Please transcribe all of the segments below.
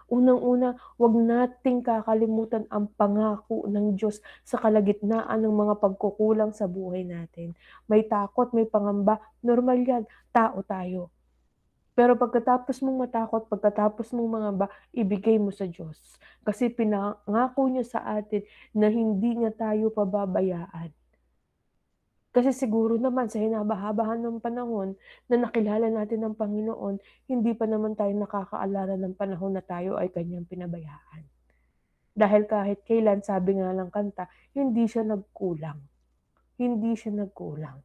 Unang-una, 'wag nating kakalimutan ang pangako ng Diyos sa kalagitnaan ng mga pagkukulang sa buhay natin. May takot, may pangamba, normal 'yan, tao tayo. Pero pagkatapos mong matakot, pagkatapos mong mangamba, ibigay mo sa Diyos. Kasi pinangako niya sa atin na hindi niya tayo pababayaan. Kasi siguro naman sa hinaba-habahan ng panahon na nakilala natin ang Panginoon, hindi pa naman tayo nakakaalala ng panahon na tayo ay kanyang pinabayaan. Dahil kahit kailan, sabi nga ng kanta, hindi siya nagkulang. Hindi siya nagkulang.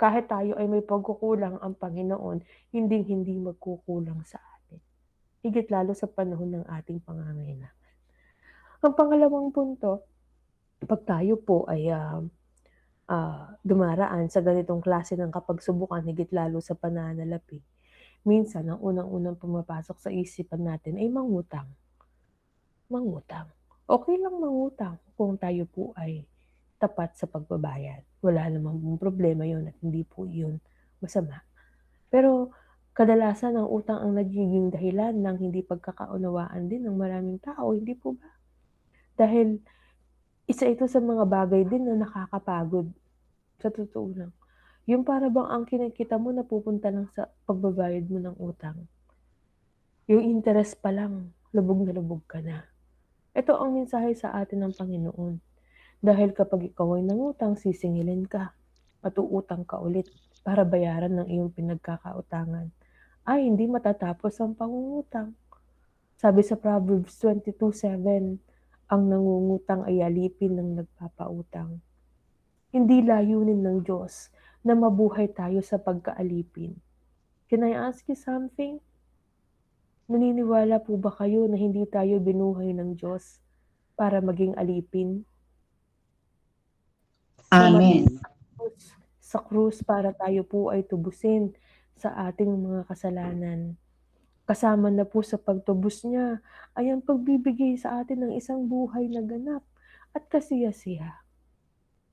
Kahit tayo ay may pagkukulang, ang Panginoon hinding-hindi magkukulang sa atin. Higit lalo sa panahon ng ating pangangailangan. Ang pangalawang punto, 'pag tayo po ay, dumaraan sa ganitong klase ng kapagsubukan higit lalo sa pananalapi, minsan ang unang-unang pumapasok sa isipan natin ay mangutang. Mangutang. Okey lang mangutang kung tayo po ay tapat sa pagbabayad. Wala namang problema yun at hindi po yun masama. Pero kadalasan ang utang ang nagiging dahilan ng hindi pagkakaunawaan din ng maraming tao, hindi po ba? Dahil isa ito sa mga bagay din na nakakapagod, sa totoo lang. Yung para bang ang kinikita mo napupunta lang sa pagbabayad mo ng utang. Yung interest pa lang, lubog na lubog ka na. Ito ang mensahe sa atin ng Panginoon. Dahil kapag ikaw ay nangutang, sisingilin ka at uutang ka ulit para bayaran ng iyong pinagkakautangan. Ay, hindi matatapos ang pangungutang. Sabi sa Proverbs 22:7, ang nangungutang ay alipin ng nagpapautang. Hindi layunin ng Diyos na mabuhay tayo sa pagkaalipin. Can I ask you something? Naniniwala po ba kayo na hindi tayo binuhay ng Diyos para maging alipin? Namatay Amen. sa krus para tayo po ay tubusin sa ating mga kasalanan. Kasama na po sa pagtubos niya ay ang pagbibigay sa atin ng isang buhay na ganap at kasiya-siya.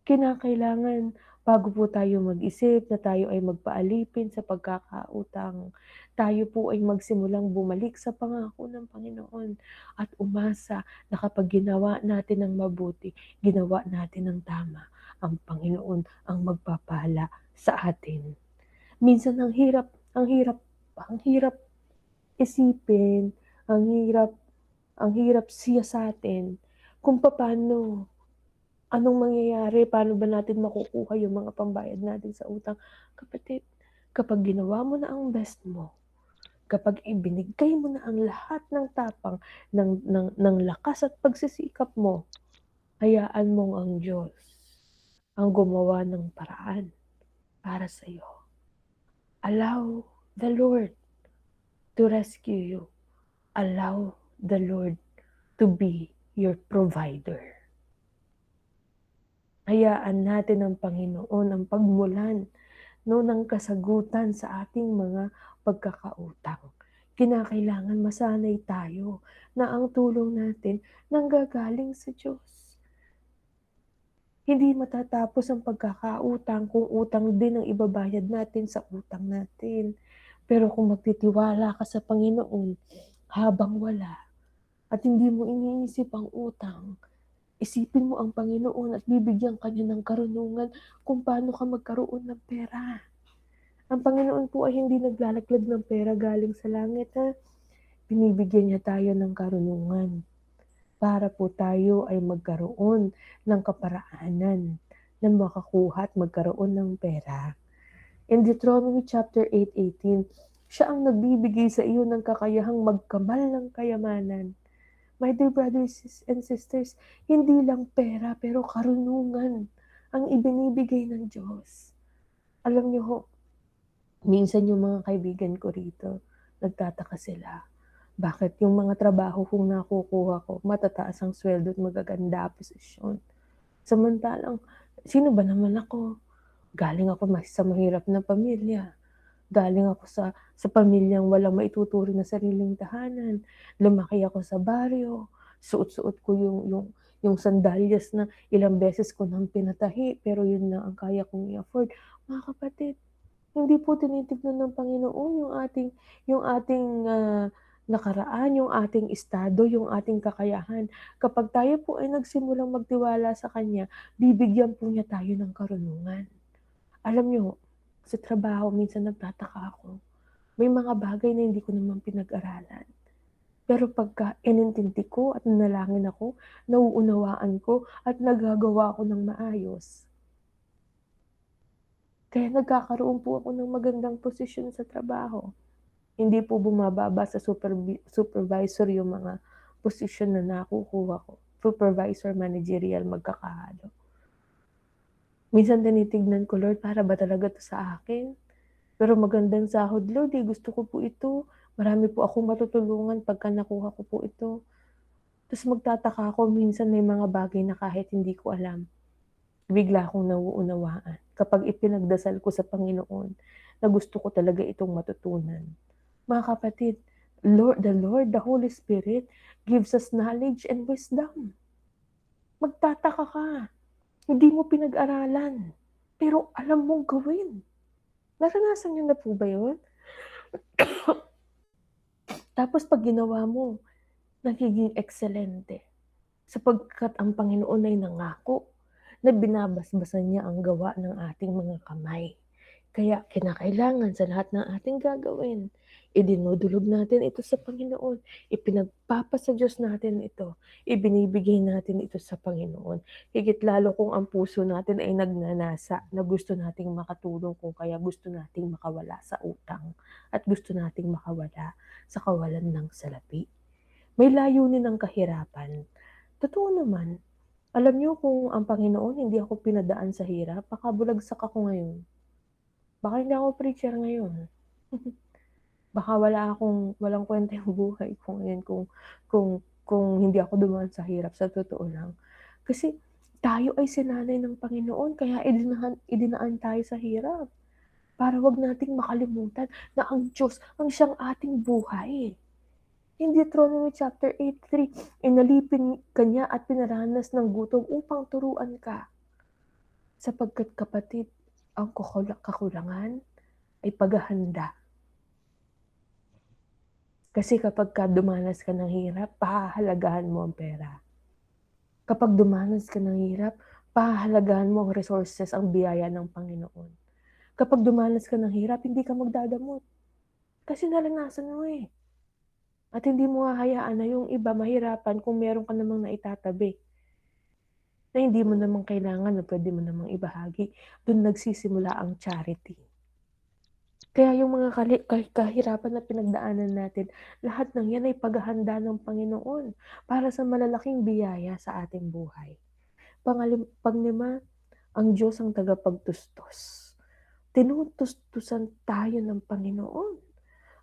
Kinakailangan bago po tayo mag-isip na tayo ay magpaalipin sa pagkakautang, tayo po ay magsimulang bumalik sa pangako ng Panginoon at umasa na kapag ginawa natin ang mabuti, ginawa natin ang tama, ang Panginoon ang magpapala sa atin. Minsan ang hirap isipin, ang hirap ang hirap siyasatin kung papaano. Anong mangyayari? Paano ba natin makukuha yung mga pambayad natin sa utang? Kapatid, kapag ginawa mo na ang best mo, kapag ibinigay mo na ang lahat ng tapang, ng lakas at pagsisikap mo, hayaan mong ang Diyos ang gumawa ng paraan para sa'yo. Allow the Lord to rescue you. Allow the Lord to be your provider. Hayaan natin ang Panginoon ang pagmulan ng kasagutan sa ating mga pagkakautang. Kinakailangan masanay tayo na ang tulong natin nanggagaling sa Diyos. Hindi matatapos ang pagkakautang kung utang din ang ibabayad natin sa utang natin. Pero kung magtitiwala ka sa Panginoon habang wala at hindi mo iniisip ang utang, isipin mo ang Panginoon at bibigyan ka niya ng karunungan kung paano ka magkaroon ng pera. Ang Panginoon po ay hindi naglalaglag ng pera galing sa langit, ha. Binibigyan niya tayo ng karunungan para po tayo ay magkaroon ng kaparaanan na makakuha at magkaroon ng pera. In Deuteronomy chapter 8:18, siya ang nagbibigay sa iyo ng kakayahang magkamal ng kayamanan. My dear brothers and sisters, hindi lang pera pero karunungan ang ibinibigay ng Diyos. Alam niyo ho, minsan yung mga kaibigan ko rito, nagtataka sila. Bakit yung mga trabaho kong nakukuha ko, matataas ang sweldo at magaganda ang posisyon. Samantalang, sino ba naman ako? Galing ako sa mahirap na pamilya. Galing ako sa pamilyang walang maituturing na sariling tahanan. Lumaki ako sa baryo. Suot-suot ko yung sandalyas na ilang beses ko nang pinatahi, pero yun lang ang kaya kong i-afford. Mga kapatid, hindi po tinitignan ng Panginoon yung ating nakaraan, yung ating estado, yung ating kakayahan. Kapag tayo po ay nagsimulang magtiwala sa Kanya, bibigyan po niya tayo ng karunungan. Alam niyo, sa trabaho minsan nagtataka ako, may mga bagay na hindi ko naman pinag-aralan. Pero pagka inintindi ko at nanalangin ako, nauunawaan ko at nagagawa ko ng maayos. Kaya nagkakaroon po ako ng magandang posisyon sa trabaho. Hindi po bumababa sa supervisor yung mga posisyon na nakukuha ko. Supervisor, managerial, magkakahalo. Minsan tinitignan ko, Lord, para ba talaga 'to sa akin? Pero magandang sahod, Lord, gusto ko po ito. Marami po akong matutulungan pagka nakuha ko po ito. Tapos magtataka ako minsan may mga bagay na kahit hindi ko alam, bigla akong nauunawaan kapag ipinagdasal ko sa Panginoon na gusto ko talaga itong matutunan. Mga kapatid, the Holy Spirit gives us knowledge and wisdom. Magtataka ka, hindi mo pinag-aralan, pero alam mong gawin. Naranasan niyo na po ba yun? Tapos pag ginawa mo, nagiging ekselente. Sapagkat ang Panginoon ay nangako na binabasbasan niya ang gawa ng ating mga kamay. Kaya kinakailangan sa lahat ng ating gagawin, idinudulog natin ito sa Panginoon, ipinagpapasa Diyos natin ito, ibinibigay natin ito sa Panginoon. Higit lalo kung ang puso natin ay nagnanasa na gusto nating makatulong kung kaya gusto nating makawala sa utang at gusto nating makawala sa kawalan ng salapi. May layunin ang kahirapan. Totoo naman, alam niyo kung ang Panginoon hindi ako pinadaan sa hirap, baka bulagsak ako ngayon. Baka hindi ako preacher ngayon. Baka walang kwenta yung buhay ko ngayon kung hindi ako dumaan sa hirap, sa totoo lang. Kasi tayo ay sinanay ng Panginoon kaya idinaan tayo sa hirap para 'wag nating makalimutan na ang Diyos ang siyang ating buhay. In Deuteronomy chapter 8:3, inalipin ka niya at pinaranas ng gutom upang turuan ka. Sapagkat kapatid, ang kakulangan ay paghahanda. Kasi kapagka dumanas ka ng hirap, pahahalagahan mo ang pera. Kapag dumanas ka ng hirap, pahahalagahan mo ang resources, ang biyaya ng Panginoon. Kapag dumanas ka ng hirap, hindi ka magdadamot. Kasi naranasan mo eh. At hindi mo hahayaan na yung iba mahirapan kung meron ka namang naitatabi na hindi mo namang kailangan na pwede mo namang ibahagi. Doon nagsisimula ang charity. Kaya yung mga kahirapan na pinagdaanan natin, lahat ng yan ay paghahanda ng Panginoon para sa malalaking biyaya sa ating buhay. Panglima, ang Diyos ang tagapagtustos. Tinutustusan tayo ng Panginoon.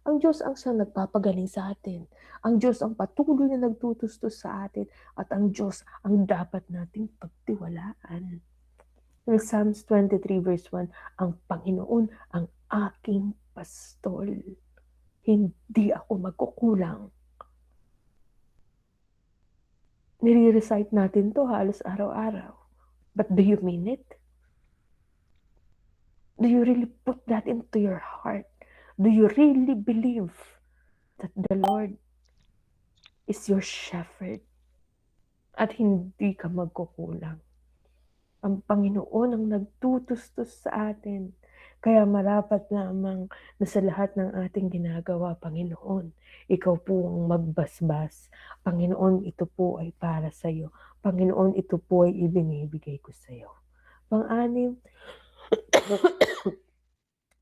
Ang Diyos ang siyang nagpapagaling sa atin. Ang Diyos ang patuloy na nagtutustos sa atin at ang Diyos ang dapat nating pagtiwalaan. In Psalms 23 verse 1, ang Panginoon ang aking pastol. Hindi ako magkukulang. Nire-recite natin to halos araw-araw. But do you mean it? Do you really put that into your heart? Do you really believe that the Lord is your shepherd at hindi ka magkukulang? Ang Panginoon ang nagtutustos sa atin. Kaya marapat lamang na sa lahat ng ating ginagawa, Panginoon, ikaw po ang magbasbas. Panginoon, ito po ay para sa iyo. Panginoon, ito po ay ibinibigay ko sa iyo. Pang-anim,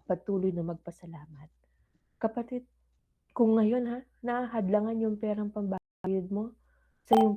patuloy na magpasalamat. Kapatid, kung ngayon nahahadlangan yung perang pambayad mo sa iyong